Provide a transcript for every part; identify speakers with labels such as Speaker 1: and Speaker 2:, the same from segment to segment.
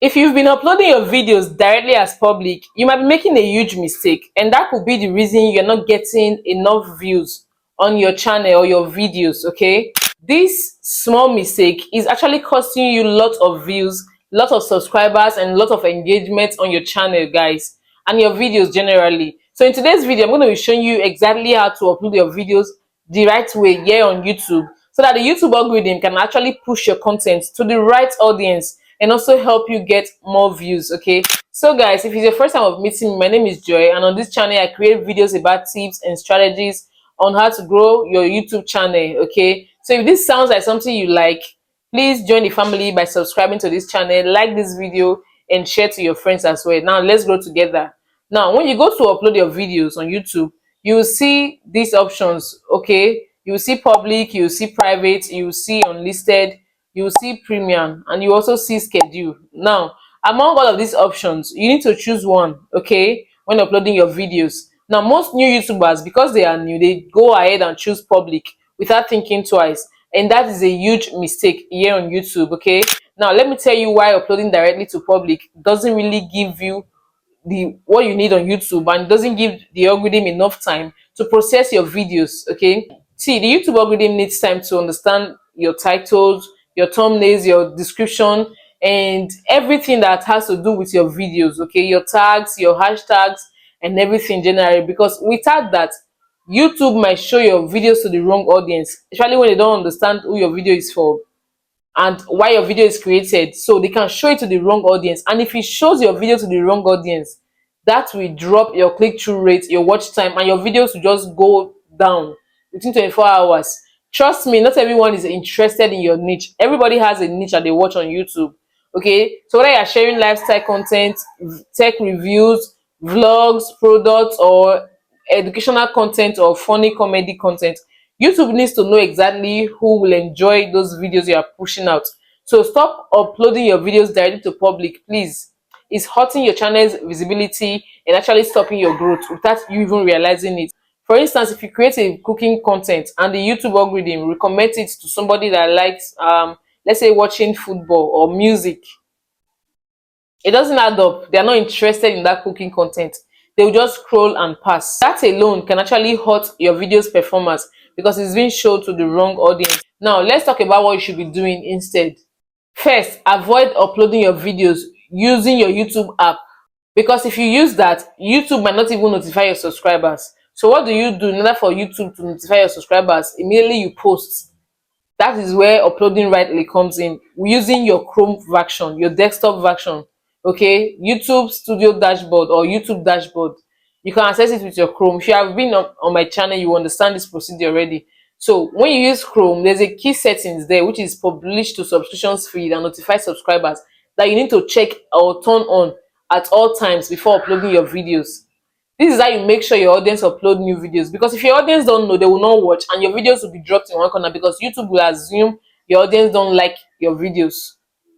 Speaker 1: If you've been uploading your videos directly as public, you might be making a huge mistake, and that could be the reason you're not getting enough views on your channel or your videos, okay? This small mistake is actually costing you lots of views, lot of subscribers, and lot of engagement on your channel, guys, and your videos generally. So in today's video, I'm going to be showing you exactly how to upload your videos the right way here on YouTube, so that the YouTube algorithm can actually push your content to the right audience and also help you get more views. Okay, so guys, if it's your first time of meeting me, my name is Joy, and on this channel I create videos about tips and strategies on how to grow your YouTube channel. Okay, so if this sounds like something you like, please join the family by subscribing to this channel, like this video, and share to your friends as well. Now let's grow together. Now when you go to upload your videos on YouTube, you will see these options. Okay, you will see public, you will see private, you will see unlisted, you will see premium, and you also see schedule. Now among all of these options, you need to choose one, okay, when uploading your videos. Now most new YouTubers, because they are new, they go ahead and choose public without thinking twice, and that is a huge mistake here on YouTube. Okay, now let me tell you why uploading directly to public doesn't really give you the what you need on YouTube, and doesn't give the algorithm enough time to process your videos. Okay, see, the YouTube algorithm needs time to understand your titles, your thumbnails, your description, and everything that has to do with your videos. Okay, your tags, your hashtags, and everything generally, because without that, YouTube might show your videos to the wrong audience, especially when they don't understand who your video is for and why your video is created. So they can show it to the wrong audience, and if it shows your video to the wrong audience, that will drop your click-through rate, your watch time, and your videos will just go down within 24 hours. Trust me, not everyone is interested in your niche. Everybody has a niche that they watch on YouTube. Okay, so whether you're sharing lifestyle content, tech reviews, vlogs, products, or educational content, or funny comedy content, YouTube needs to know exactly who will enjoy those videos you are pushing out. So stop uploading your videos directly to public, please. It's hurting your channel's visibility and actually stopping your growth without you even realizing it. For instance, if you create a cooking content and the YouTube algorithm recommends it to somebody that likes, let's say, watching football or music, it doesn't add up. They are not interested in that cooking content. They will just scroll and pass. That alone can actually hurt your video's performance because it's being shown to the wrong audience. Now let's talk about what you should be doing instead. First, avoid uploading your videos using your YouTube app, because if you use that, YouTube might not even notify your subscribers. So what do? In order for YouTube to notify your subscribers? Immediately you post. That is where uploading rightly comes in, using your Chrome version, your desktop version. Okay, YouTube Studio dashboard or YouTube dashboard, you can access it with your Chrome. If you have been on my channel, you understand this procedure already. So when you use Chrome, there's a key settings there which is published to subscriptions feed and notify subscribers, that you need to check or turn on at all times before uploading your videos. This is how you make sure your audience upload new videos, because if your audience don't know, they will not watch, and your videos will be dropped in one corner because YouTube will assume your audience don't like your videos.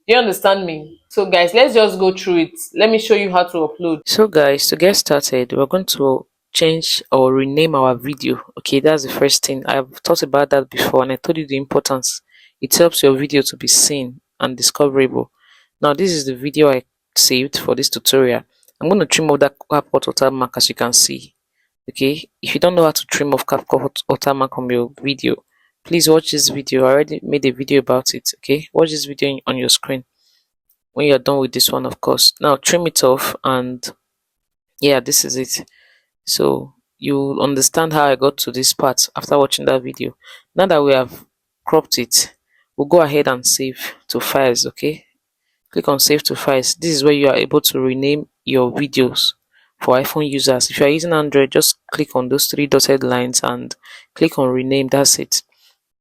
Speaker 1: Do you understand me? So guys, let's just go through it. Let me show you how to upload.
Speaker 2: So guys, to get started, we're going to change or rename our video. Okay, that's the first thing. I've thought about that before and I told you the importance. It helps your video to be seen and discoverable. Now this is the video I saved for this tutorial. I'm going to trim off that CapCut watermark, as you can see. Okay, if you don't know how to trim off CapCut watermark on your video, please watch this video. I already made a video about it. Okay, watch this video on your screen when you're done with this one, of course. Now trim it off, and yeah, this is it. So you understand how I got to this part after watching that video. Now that we have cropped it, we'll go ahead and save to files. Okay, click on save to files. This is where you are able to rename your videos for iPhone users. If you are using Android, just click on those three dotted lines and click on rename. That's it.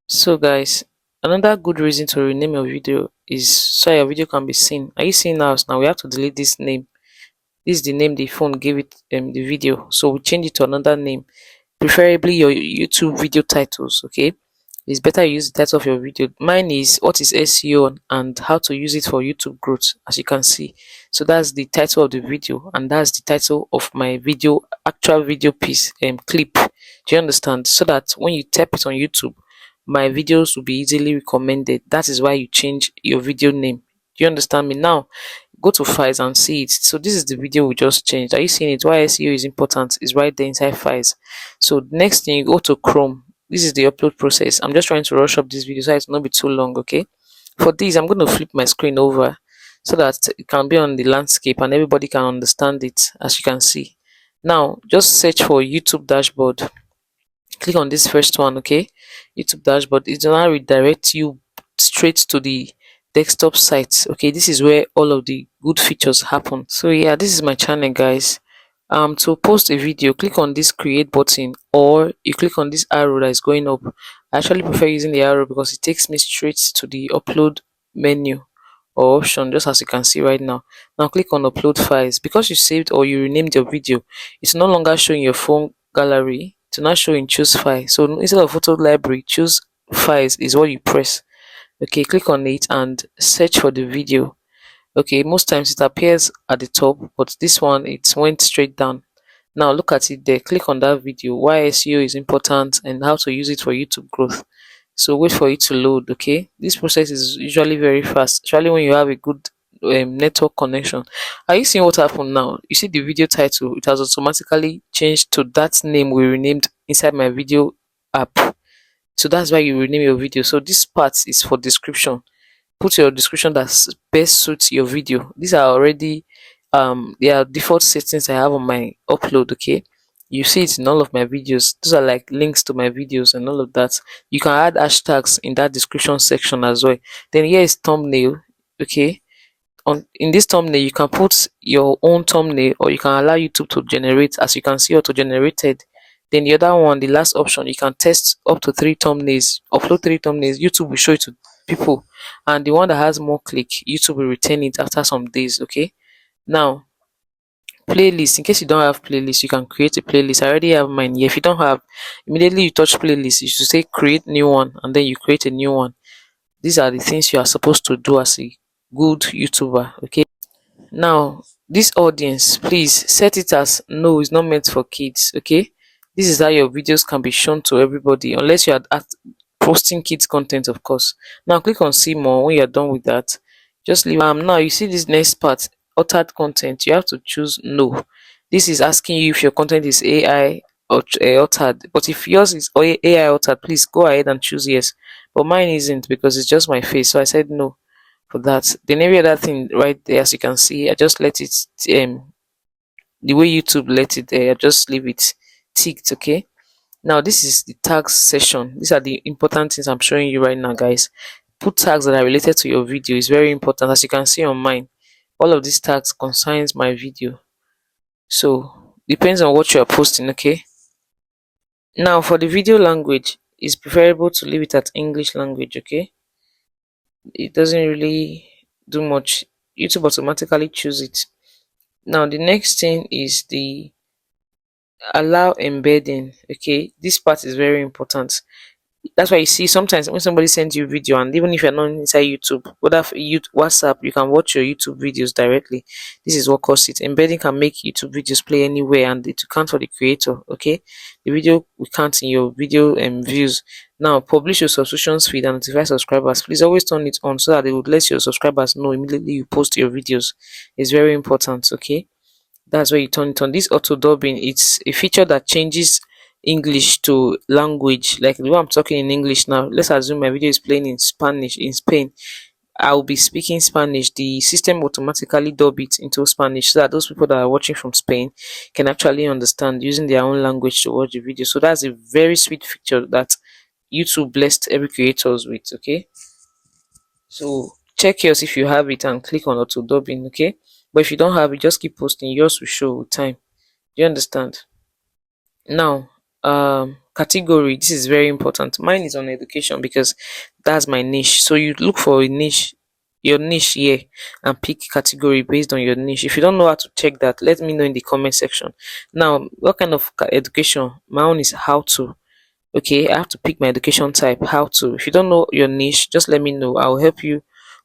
Speaker 2: So guys, another good reason to rename your video is so your video can be seen. Are you seeing us now? We have to delete this name. This is the name the phone gave it the video, so we change it to another name, preferably your YouTube video titles. Okay, it's better you use the title of your video. Mine is what is SEO and how to use it for YouTube growth, as you can see. So that's the title of the video, and that's the title of my video, actual video piece clip. Do you understand? So that when you tap it on YouTube, my videos will be easily recommended. That is why you change your video name. Do you understand me? Now go to files and see it. So this is the video we just changed. Are you seeing it? Why SEO is important is right there inside files. So next thing, you go to Chrome. This is the upload process. I'm just trying to rush up this video so it will not be too long. Okay, for this I'm going to flip my screen over so that it can be on the landscape and everybody can understand it. As you can see, now just search for YouTube dashboard. Click on this first one. Okay, YouTube dashboard. It will now redirect you straight to the desktop site. Okay, this is where all of the good features happen. So yeah, this is my channel, guys. To post a video, click on this create button, or you click on this arrow that is going up. I actually prefer using the arrow because it takes me straight to the upload menu or option, just as you can see right now. Now click on upload files. Because you saved or you renamed your video, it's no longer showing your phone gallery, to now show in choose file. So instead of photo library, choose files is what you press. Okay, click on it and search for the video. Okay, most times it appears at the top, but this one it went straight down. Now look at it there. Click on that video, why SEO is important and how to use it for YouTube growth. So wait for it to load. Okay, this process is usually very fast, especially when you have a good network connection. Are you seeing what happened now? You see the video title, it has automatically changed to that name we renamed inside my video app. So that's why you rename your video. So this part is for description. Put your description that best suits your video. These are already they are default settings I have on my upload. Okay, you see it in all of my videos. Those are like links to my videos and all of that. You can add hashtags in that description section as well. Then here is thumbnail. Okay, on in this thumbnail you can put your own thumbnail, or you can allow YouTube to generate. As you can see, auto generated. Then the other one, the last option, you can test up to 3 thumbnails, upload 3 thumbnails. YouTube will show it to people, and the one that has more click, YouTube will retain it after some days. Okay, now playlist. In case you don't have playlist, you can create a playlist. I already have mine here. If you don't have, immediately you touch playlist, you should say create new one, and then you create a new one. These are the things you are supposed to do as a good YouTuber. Okay, now this audience, please set it as no, it's not meant for kids. Okay, this is how your videos can be shown to everybody, unless you are posting kids content, of course. Now click on see more. When you're done with that, just leave. Now you see this next part, altered content. You have to choose no. This is asking you if your content is AI or altered. But if yours is AI altered, please go ahead and choose yes. But mine isn't, because it's just my face, so I said no for that. Then every other thing right there, as you can see, I just let it the way YouTube let it there. I just leave it ticked. Okay, now this is the tags session. These are the important things I'm showing you right now, guys. Put tags that are related to your video. Is very important. As you can see on mine, all of these tags concerns my video, so depends on what you are posting. Okay, now for the video language, it's preferable to leave it at English language. Okay, it doesn't really do much. YouTube automatically choose it. Now the next thing is the allow embedding. Okay, this part is very important. That's why you see sometimes when somebody sends you video, and even if you're not inside YouTube, whether for WhatsApp, you can watch your YouTube videos directly. This is what causes it. Embedding can make YouTube videos play anywhere, and it will count for the creator. Okay, the video will count in your video views. Now publish your subscriptions feed and notify subscribers. Please always turn it on so that it would let your subscribers know immediately you post your videos. It's very important. Okay, that's where you turn it on. This auto dubbing, it's a feature that changes English to language. Like the way I'm talking in English now, let's assume my video is playing in Spanish in Spain. I'll be speaking Spanish. The system automatically dub it into Spanish so that those people that are watching from Spain can actually understand using their own language to watch the video. So that's a very sweet feature that YouTube blessed every creators with. Okay, so check yours if you have it and click on auto dubbing. Okay, but if you don't have it, just keep posting. Yours will show with time. Do you understand? Now, category, this is very important. Mine is on education because that's my niche. So you look for a niche, your niche here, and pick category based on your niche. If you don't know how to check that, let me know in the comment section. Now, what kind of education? My own is how to. Okay, I have to pick my education type, how to. If you don't know your niche, just let me know. I'll help you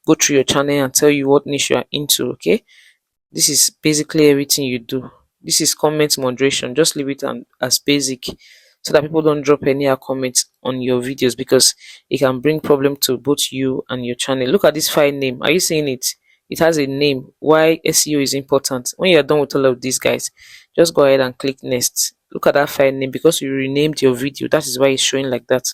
Speaker 2: go through your channel and tell you what niche you are into. Okay, this is basically everything you do. This is comment moderation. Just leave it as basic so that people don't drop any comments on your videos, because it can bring problem to both you and your channel. Look at this file name. Are you seeing it? it has a name why SEO is important. When you're done with all of these guys, just go ahead and click next. Look at that file name because you renamed your video. That is why it's showing like that.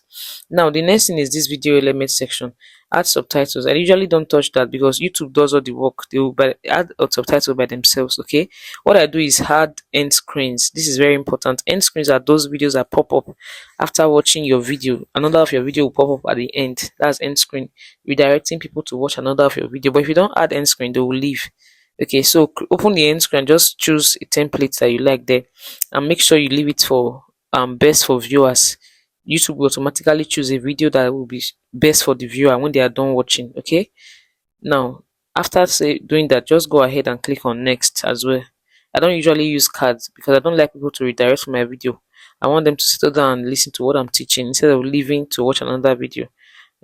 Speaker 2: Now the next thing is this video element section. Add subtitles. I usually don't touch that because YouTube does all the work. They will add a subtitle by themselves. Okay, what I do is add end screens. This is very important. End screens are those videos that pop up after watching your video. Another of your video will pop up at the end. That's end screen, redirecting people to watch another of your video. But if you don't add end screen, they will leave. Okay, so open the end screen, just choose a template that you like there, and make sure you leave it for best for viewers. YouTube will automatically choose a video that will be best for the viewer when they are done watching. Okay, now after doing that, just go ahead and click on next as well. I don't usually use cards because I don't like people to redirect from my video. I want them to sit down and listen to what I'm teaching instead of leaving to watch another video.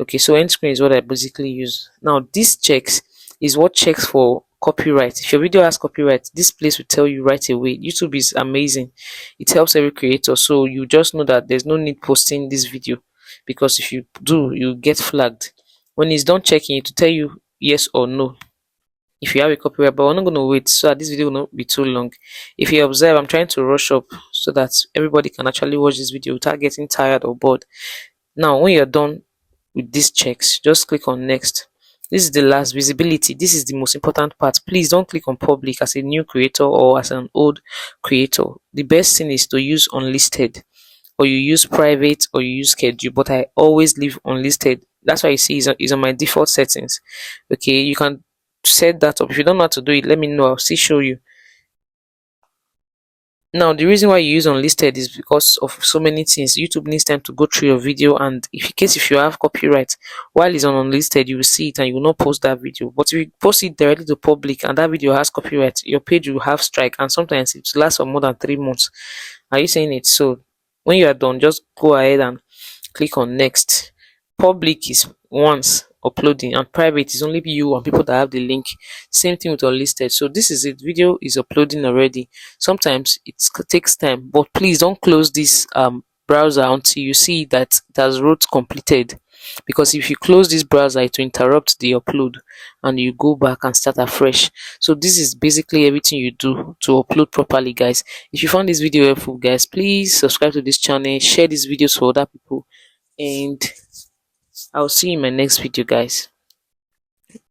Speaker 2: Okay, so end screen is what I basically use. Now this checks is what checks for copyright. If your video has copyright, this place will tell you right away. YouTube is amazing. It helps every creator, so you just know that there's no need posting this video, because if you do, you get flagged. When it's done checking, it will tell you yes or no if you have a copyright. But we're not going to wait so that this video will not be too long. If you observe, I'm trying to rush up so that everybody can actually watch this video without getting tired or bored. Now when you're done with these checks, just click on next. This is the last, visibility. This is the most important part. Please don't click on public as a new creator or as an old creator. The best thing is to use unlisted, or you use private, or you use schedule, but I always leave unlisted. That's why you see is on my default settings. Okay, you can set that up. If you don't know how to do it, let me know. I'll still show you. Now, the reason why you use unlisted is because of so many things. YouTube needs time to go through your video, and if you have copyright while it's on unlisted, you will see it and you will not post that video. But if you post it directly to public and that video has copyright, your page will have strike, and sometimes it lasts for more than 3 months. Are you saying it? So when you are done, just go ahead and click on next. Public is once uploading, and private is only you and people that have the link. Same thing with unlisted. So this is it. Video is uploading already. Sometimes it takes time, but please don't close this browser until you see that it has wrote completed, because if you close this browser, it will interrupt the upload and you go back and start afresh. So this is basically everything you do to upload properly, guys. If you found this video helpful, guys, please subscribe to this channel, share these videos for other people, and I'll see you in my next video, guys.